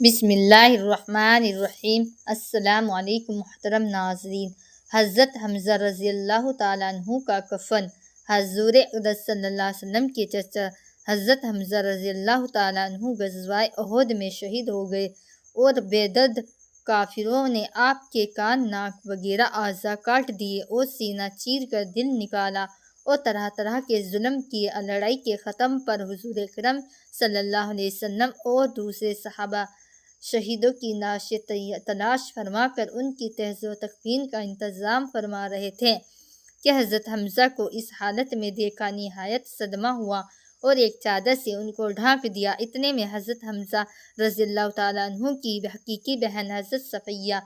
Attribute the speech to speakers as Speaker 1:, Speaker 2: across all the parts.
Speaker 1: بسم اللہ الرحمن الرحیم۔ السلام علیکم محترم ناظرین۔ حضرت حمزہ رضی اللہ تعالیٰ عنہ کا کفن۔ حضور اقدس صلی اللہ علیہ وسلم کے چچا حضرت حمزہ رضی اللہ تعالیٰ عنہ غزوہ احد میں شہید ہو گئے اور بے درد کافروں نے آپ کے کان، ناک وغیرہ اعضاء کاٹ دیے اور سینہ چیر کر دل نکالا اور طرح طرح کے ظلم کیے۔ لڑائی کے ختم پر حضور اکرم صلی اللہ علیہ وسلم اور دوسرے صحابہ شہیدوں کی نعشیں تلاش فرما کر ان کی تہذیب و تکفین کا انتظام فرما رہے تھے کہ حضرت حمزہ کو اس حالت میں دیکھا۔ نہایت صدمہ ہوا اور ایک چادر سے ان کو ڈھانپ دیا۔ اتنے میں حضرت حمزہ رضی اللہ تعالیٰ عنہ کی حقیقی بہن حضرت صفیہ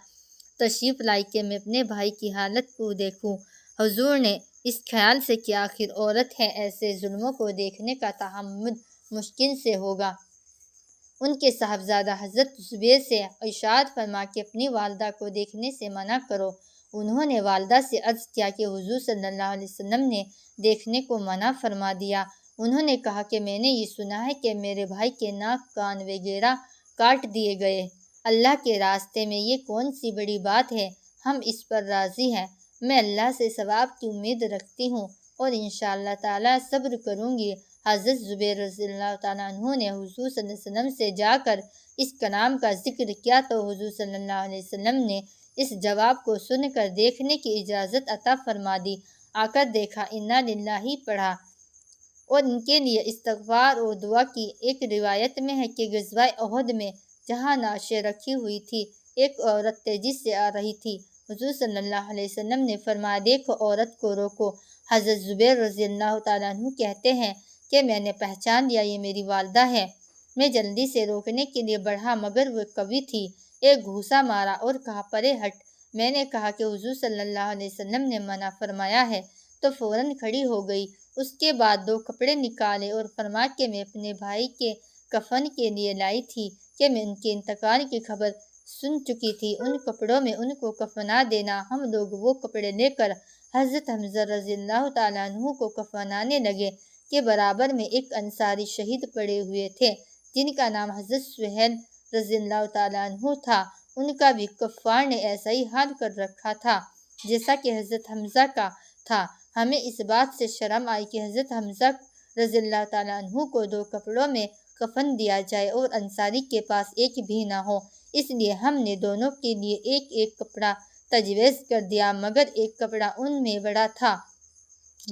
Speaker 1: تشریف لائی کہ میں اپنے بھائی کی حالت کو دیکھوں۔ حضور نے اس خیال سے کہ آخر عورت ہے، ایسے ظلموں کو دیکھنے کا تحمل مشکل سے ہوگا، ان کے صاحبزادہ حضرت زبیر سے ارشاد فرما کہ اپنی والدہ کو دیکھنے سے منع کرو۔ انہوں نے والدہ سے عرض کیا کہ حضور صلی اللہ علیہ وسلم نے دیکھنے کو منع فرما دیا۔ انہوں نے کہا کہ میں نے یہ سنا ہے کہ میرے بھائی کے ناک، کان وغیرہ کاٹ دیے گئے۔ اللہ کے راستے میں یہ کون سی بڑی بات ہے، ہم اس پر راضی ہیں۔ میں اللہ سے ثواب کی امید رکھتی ہوں اور انشاءاللہ تعالیٰ صبر کروں گی۔ حضرت زبیر رضی اللہ تعالیٰ عنہ نے حضور صلی اللہ علیہ وسلم سے جا کر اس کلام کا ذکر کیا تو حضور صلی اللہ علیہ وسلم نے اس جواب کو سن کر دیکھنے کی اجازت عطا فرما دی۔ آ کر دیکھا، انا للہ پڑھا اور ان کے لیے استغفار اور دعا کی۔ ایک روایت میں ہے کہ غزوہ احد میں جہاں نعشیں رکھی ہوئی تھی، ایک عورت تیزی سے آ رہی تھی۔ حضور صلی اللہ علیہ وسلم نے فرمایا، دیکھو عورت کو روکو۔ حضرت زبیر رضی اللہ تعالیٰ عنہ کہتے ہیں کہ میں نے پہچان لیا یہ میری والدہ ہے۔ میں جلدی سے روکنے کے لیے بڑھا مگر وہ قوی تھی۔ ایک گھوسا مارا اور کہا، پرے ہٹ۔ میں نے کہا کہ حضور صلی اللہ علیہ وسلم نے منع فرمایا ہے تو فوراً کھڑی ہو گئی۔ اس کے بعد 2 کپڑے نکالے اور فرمایا کہ میں اپنے بھائی کے کفن کے لیے لائی تھی کہ میں ان کے انتقال کی خبر سن چکی تھی۔ ان کپڑوں میں ان کو کفنا دینا۔ ہم لوگ وہ کپڑے لے کر حضرت حمزہ رضی اللہ تعالیٰ عنہ کو کفنانے لگے کہ برابر میں ایک انصاری شہید پڑے ہوئے تھے جن کا نام حضرت سہیل رضی اللہ تعالیٰ عنہ تھا۔ ان کا بھی کفار نے ایسا ہی حال کر رکھا تھا جیسا کہ حضرت حمزہ کا تھا۔ ہمیں اس بات سے شرم آئی کہ حضرت حمزہ رضی اللہ تعالیٰ عنہ کو 2 کپڑوں میں کفن دیا جائے اور انصاری کے پاس ایک بھی نہ ہو، اس لیے ہم نے دونوں کے لیے ایک ایک کپڑا تجویز کر دیا، مگر ایک کپڑا ان میں بڑا تھا،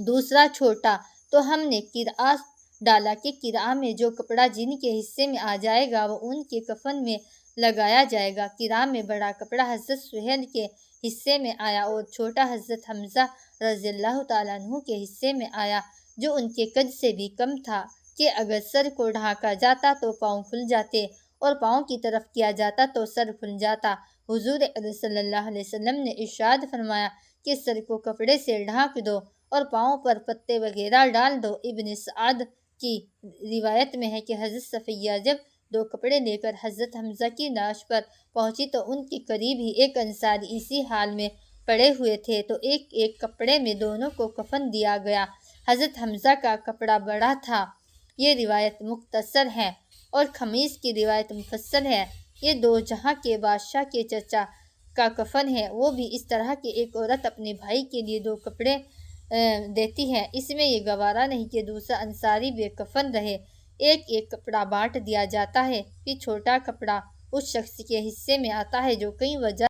Speaker 1: دوسرا چھوٹا، تو ہم نے قرعہ ڈالا کہ قرعہ میں جو کپڑا جن کے حصے میں آ جائے گا وہ ان کے کفن میں لگایا جائے گا۔ قرعہ میں بڑا کپڑا حضرت سہیل کے حصے میں آیا اور چھوٹا حضرت حمزہ رضی اللہ تعالیٰ عنہ کے حصے میں آیا، جو ان کے قد سے بھی کم تھا کہ اگر سر کو ڈھانکا جاتا تو پاؤں کھل جاتے اور پاؤں کی طرف کیا جاتا تو سر کھل جاتا۔ حضور صلی اللہ علیہ وسلم نے ارشاد فرمایا کہ سر کو کپڑے سے ڈھانک دو اور پاؤں پر پتے وغیرہ ڈال دو۔ ابن سعد کی روایت میں ہے کہ حضرت صفیہ جب 2 کپڑے لے کر حضرت حمزہ کی لاش پر پہنچی تو ان کے قریب ہی ایک انصاری اسی حال میں پڑے ہوئے تھے، تو ایک ایک کپڑے میں دونوں کو کفن دیا گیا۔ حضرت حمزہ کا کپڑا بڑا تھا۔ یہ روایت مختصر ہے اور خمیس کی روایت مفصل ہے۔ یہ 2 جہاں کے بادشاہ کے چچا کا کفن ہے۔ وہ بھی اس طرح کہ ایک عورت اپنے بھائی کے لیے 2 کپڑے دیتی ہے، اس میں یہ گوارا نہیں کہ دوسرا انصاری بے کفن رہے۔ ایک ایک کپڑا بانٹ دیا جاتا ہے، پھر چھوٹا کپڑا اس شخص کے حصے میں آتا ہے جو کئی وجہ